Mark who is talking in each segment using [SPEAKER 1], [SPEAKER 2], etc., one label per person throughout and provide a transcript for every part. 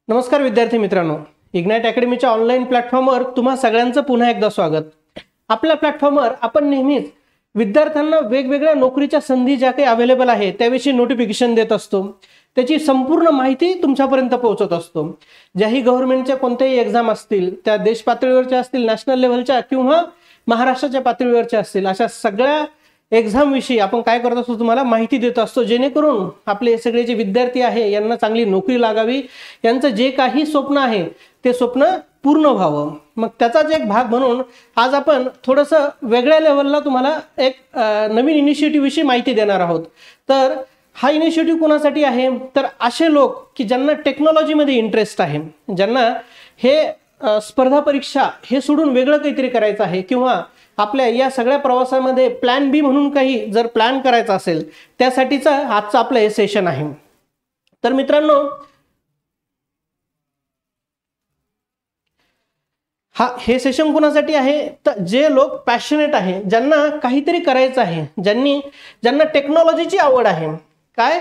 [SPEAKER 1] नमस्कार विद्यार्थी मित्रांनो, इग्नाइट अकॅडमीच्या ऑनलाईन प्लॅटफॉर्मवर तुम्हा सगळ्यांचं पुन्हा एकदा स्वागत। आपल्या प्लॅटफॉर्मवर आपण नेहमीच विद्यार्थ्यांना वेगवेगळ्या नोकरीच्या संधी ज्या काही अवेलेबल आहे त्याविषयी नोटिफिकेशन देत असतो, त्याची संपूर्ण माहिती तुमच्यापर्यंत पोहोचवत असतो। ज्याही गव्हर्नमेंटच्या कोणत्याही एग्जाम असतील, त्या देश पातळीवरच्या असतील, नॅशनल लेव्हलच्या किंवा महाराष्ट्राच्या पातळीवरच्या असतील, अशा सगळ्या एग्जाम विषयी आपण काय करत असतो तुम्हाला माहिती देत असतो, जेणेकरून आपले सगळे जे विद्यार्थी आहे यांना चांगली नोकरी लागावी, यांचं जे काही स्वप्न आहे ते स्वप्न पूर्ण व्हावं। मग त्याचाच एक भाग म्हणून आज आपण थोडंसं वेगळ्या लेवलला तुम्हाला एक नवीन इनिशिएटिव्ह विषयी माहिती देणार आहोत। तर हा इनिशिएटिव्ह कोणासाठी आहे, तर असे लोक की ज्यांना टेक्नॉलॉजीमध्ये इंटरेस्ट आहे, ज्यांना हे स्पर्धा परीक्षा हे सोडून वेगळं काहीतरी करायचं आहे, किंवा आपल्या या सगळ्या प्रवासामध्ये प्लॅन बी म्हणून काही जर प्लॅन करायचा असेल त्यासाठीचा आजचा आपलं हे सेशन आहे। तर मित्रांनो, हे सेशन कोणासाठी आहे, तर जे लोक पॅशनेट आहे, ज्यांना काहीतरी करायचं आहे, ज्यांना टेक्नॉलॉजीची आवड आहे, काय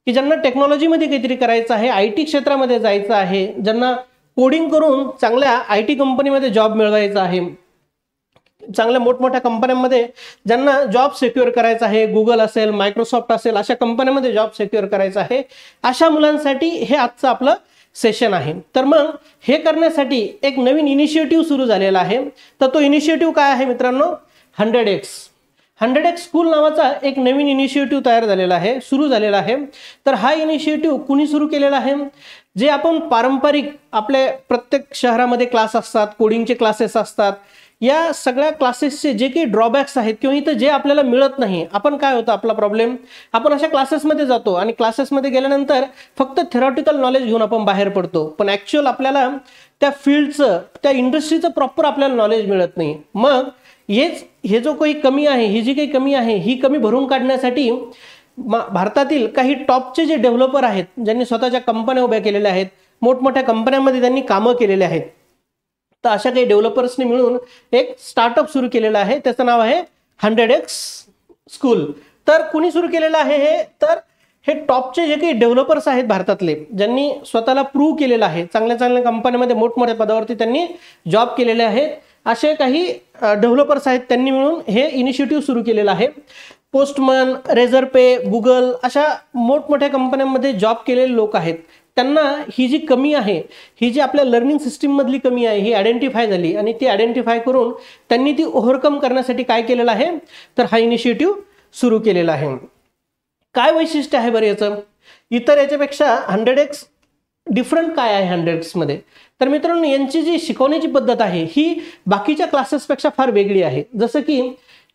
[SPEAKER 1] की ज्यांना टेक्नॉलॉजीमध्ये काहीतरी करायचं आहे, IT क्षेत्रामध्ये जायचं आहे, ज्यांना कोडिंग करून चांगल्या IT कंपनीमध्ये जॉब मिळवायचा आहे, चांगल्या मोठमोठ्या कंपन्यांमध्ये ज्यांना जॉब सिक्युअर करायचा आहे, गुगल असेल, मायक्रोसॉफ्ट असेल, अशा कंपन्यांमध्ये जॉब सिक्युअर करायचा आहे, अशा मुलांसाठी हे आजचं आपलं सेशन आहे। तर मग हे करण्यासाठी एक नवीन इनिशिएटिव्ह सुरू झालेला आहे। तर तो इनिशिएटिव्ह काय आहे मित्रांनो, 100x स्कूल नावाचा एक नवीन इनिशिएटिव्ह तयार झालेला आहे, सुरू झालेला आहे। तर हा इनिशिएटिव्ह कुणी सुरू केलेला आहे, जे आपण पारंपरिक आपले प्रत्येक शहरामध्ये क्लास असतात, कोडिंगचे क्लासेस असतात, या सगळ्या क्लासेसचे जे काही ड्रॉबॅक्स आहेत किंवा इथं जे आपल्याला मिळत नाही, आपण काय होतं आपला प्रॉब्लेम, आपण अशा क्लासेसमध्ये जातो आणि क्लासेसमध्ये गेल्यानंतर फक्त थेरॉटिकल नॉलेज घेऊन आपण बाहेर पडतो, पण ॲक्च्युअल आपल्याला त्या फील्डचं, त्या इंडस्ट्रीचं प्रॉपर आपल्याला नॉलेज मिळत नाही। मग हे जो काही कमी आहे, ही जी काही कमी आहे, ही कमी भरून काढण्यासाठी भारतातील काही टॉपचे जे डेव्हलपर आहेत, ज्यांनी स्वतःच्या कंपन्या उभ्या केलेल्या आहेत, मोठमोठ्या कंपन्यांमध्ये त्यांनी कामं केलेले आहेत, तर अशा काही डेव्हलपर्सनी मिळून एक स्टार्टअप सुरू केलेला आहे, त्याचं नाव आहे 100x स्कूल। तर कुणी सुरू केलेलं आहे हे, तर हे टॉपचे जे काही डेव्हलपर्स आहेत भारतातले, ज्यांनी स्वतःला प्रूव्ह केलेलं आहे, चांगल्या चांगल्या कंपन्यांमध्ये मोठमोठ्या पदावरती त्यांनी जॉब केलेले आहेत, असे काही डेव्हलपर्स आहेत, त्यांनी मिळून हे इनिशिएटिव्ह सुरू केलेलं आहे। पोस्टमन, रेझरपे, गुगल अशा मोठमोठ्या कंपन्यांमध्ये जॉब केलेले लोक आहेत, त्यांना ही जी कमी आहे, ही जी आपल्या लर्निंग सिस्टीम मधली कमी आहे, ही आयडेंटिफाय झाली आणि ती आयडेंटिफाय करून त्यांनी ती ओव्हरकम करण्यासाठी काय केलेलं आहे, तर हा इनिशिएटिव्ह सुरू केलेला आहे। काय वैशिष्ट्य आहे बरं याचं, इतर याच्यापेक्षा 100x डिफरंट काय आहे 100x मध्ये, तर मित्रांनो यांची जी शिकवण्याची पद्धत आहे ही बाकीच्या क्लासेसपेक्षा फार वेगळी आहे। जसं की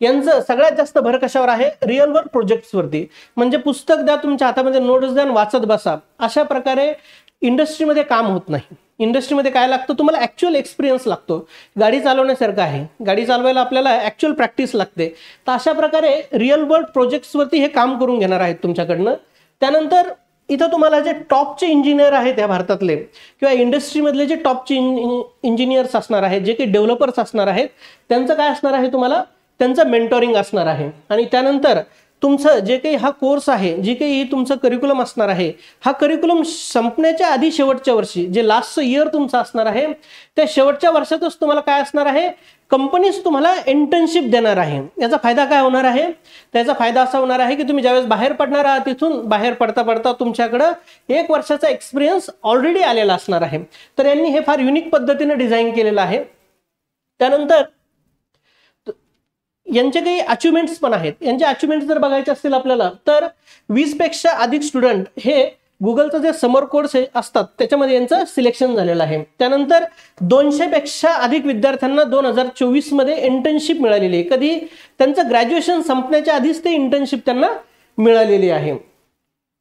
[SPEAKER 1] यांचं सगळ्यात जास्त भर कशावर आहे, रिअल वर्क प्रोजेक्ट्सवरती, म्हणजे पुस्तक द्या तुमच्या हातामध्ये, नोट्स द्या, वाचत बसा, अशा प्रकारे इंडस्ट्रीमध्ये काम होत नाही। इंडस्ट्रीमध्ये काय लागतं, तुम्हाला ॲक्च्युअल एक्सपिरियन्स लागतो, गाडी चालवण्यासारखं आहे, गाडी चालवायला आपल्याला ॲक्च्युअल प्रॅक्टिस लागते, तर अशा प्रकारे रिअल वर्ल्ड प्रोजेक्ट्सवरती हे काम करून घेणार आहेत तुमच्याकडनं। त्यानंतर इथं तुम्हाला जे टॉपचे इंजिनियर आहेत या भारतातले किंवा इंडस्ट्रीमधले जे टॉपचे इंजिनियर्स असणार आहेत, जे काही डेव्हलपर्स असणार आहेत, त्यांचं काय असणार आहे, तुम्हाला त्यांचं मेंटोरिंग असणार आहे। आणि त्यानंतर तुमचं जे काही हा कोर्स आहे, जे काही तुमचं करिक्युलम असणार आहे, हा करिक्युलम संपण्याच्या आधी शेवटच्या वर्षी जे लास्ट इयर तुमचं असणार आहे, त्या शेवटच्या वर्षातच तुम्हाला काय असणार आहे, कंपनीज तुम्हाला इंटर्नशिप देणार आहे। याचा फायदा काय होणार आहे, त्याचा फायदा असा होणार आहे की तुम्ही ज्यावेळेस बाहेर पडणार आहात, तिथून बाहेर पडता पडता तुमच्याकडं 1 वर्षाचा एक्सपिरियन्स ऑलरेडी आलेला असणार आहे। तर यांनी हे फार युनिक पद्धतीने डिझाईन केलेलं आहे। त्यानंतर यांचे काही अचिव्हमेंट्स पण आहेत, यांचे अचिव्हमेंट्स जर बघायचे असतील आपल्याला, तर 20 पेक्षा अधिक स्टुडंट हे गुगलचं जे समर कोर्स असतात त्याच्यामध्ये यांचं सिलेक्शन झालेलं आहे। त्यानंतर 200 पेक्षा अधिक विद्यार्थ्यांना 2024 मध्ये इंटर्नशिप मिळालेली आहे, कधी त्यांचं ग्रॅज्युएशन संपण्याच्या आधीच ते इंटर्नशिप त्यांना मिळालेली आहे।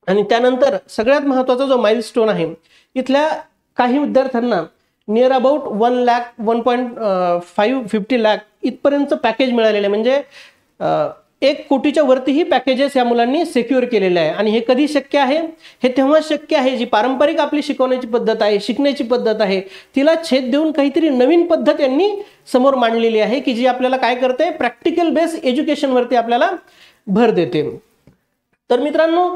[SPEAKER 1] आणि त्यानंतर सगळ्यात महत्त्वाचा जो माइलस्टोन आहे, इथल्या काही विद्यार्थ्यांना नियर अबाउट 1 लाख 1.50 लाख इथपर्यंतचं पॅकेज मिळालेलं आहे, म्हणजे 1 कोटीच्या वरतीही पॅकेजेस या मुलांनी सिक्युअर केलेले आहे। आणि हे कधी शक्य आहे, हे तेव्हा शक्य आहे जी पारंपरिक आपली शिकवण्याची पद्धत आहे, शिकण्याची पद्धत आहे, तिला छेद देऊन काहीतरी नवीन पद्धत यांनी समोर मांडलेली आहे, की जी आपल्याला काय करते, प्रॅक्टिकल बेस एज्युकेशनवरती आपल्याला भर देते। तर मित्रांनो,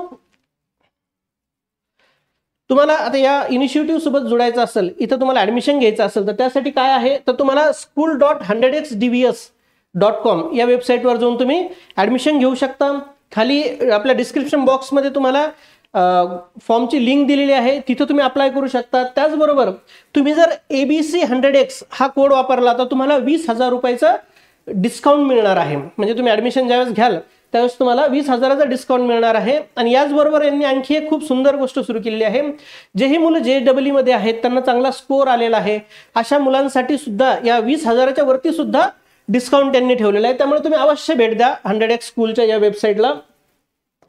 [SPEAKER 1] तुम्हाला आता या इनिशिएटिव्ह सोबत जोडायचं असेल, इथं तुम्हाला ऍडमिशन घ्यायचं असेल, तर त्यासाठी काय आहे, तर तुम्हाला school.100xdvs.com या वेबसाईटवर जाऊन तुम्ही ऍडमिशन घेऊ शकता. खाली आपल्या डिस्क्रिप्शन बॉक्समध्ये तुम्हाला फॉर्मची लिंक दिलेली आहे, तिथं तुम्ही अप्लाय करू शकता. त्याचबरोबर तुम्ही जर ABC 100x हा कोड वापरला तर तुम्हाला 20,000 रुपयाचं डिस्काउंट मिळणार आहे. म्हणजे तुम्ही ऍडमिशन ज्यावेळेस घ्याल त्यावेळेस तुम्हाला 20,000चा डिस्काउंट मिळणार आहे. आणि याचबरोबर यांनी आणखी एक खूप सुंदर गोष्ट सुरू केलेली आहे. जेही मुलं JEE मध्ये आहेत, त्यांना चांगला स्कोअर आलेला आहे, अशा मुलांसाठी सुद्धा या 20,000च्या वरती सुद्धा डिस्काउंट त्यांनी ठेवलेला आहे. त्यामुळे तुम्ही अवश्य भेट द्या 100x स्कूलच्या या वेबसाईटला.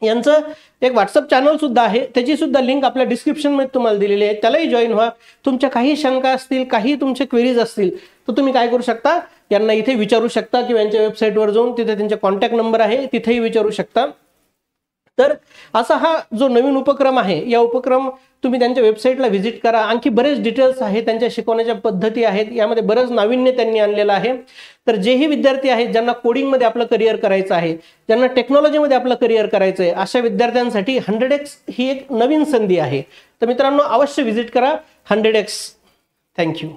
[SPEAKER 1] यांचं एक व्हॉट्सअप चॅनल सुद्धा आहे, त्याची सुद्धा लिंक आपल्या डिस्क्रिप्शनमध्ये तुम्हाला दिलेली आहे, त्यालाही जॉईन व्हा. तुमच्या काही शंका असतील, काही तुमचे क्वेरीज असतील तर तुम्ही काय करू शकता, यांना इथे विचारू शकता किंवा यांच्या वेबसाईटवर जाऊन तिथे त्यांचा कॉन्टॅक्ट नंबर आहे तिथेही विचारू शकता. तर असा हा जो नवीन उपक्रम आहे, या उपक्रम तुम्ही त्यांच्या वेबसाईटला व्हिजिट करा. आणखी बरेच डिटेल्स आहेत, त्यांच्या शिकवण्याच्या पद्धती आहेत, यामध्ये बरंच नाविन्य त्यांनी आणलेलं आहे. तर जेही विद्यार्थी आहेत ज्यांना कोडिंगमध्ये आपलं करिअर करायचं आहे, ज्यांना टेक्नॉलॉजीमध्ये आपलं करिअर करायचं आहे, अशा विद्यार्थ्यांसाठी 100x ही एक नवीन संधी आहे. तर मित्रांनो, अवश्य व्हिजिट करा 100x. थँक्यू.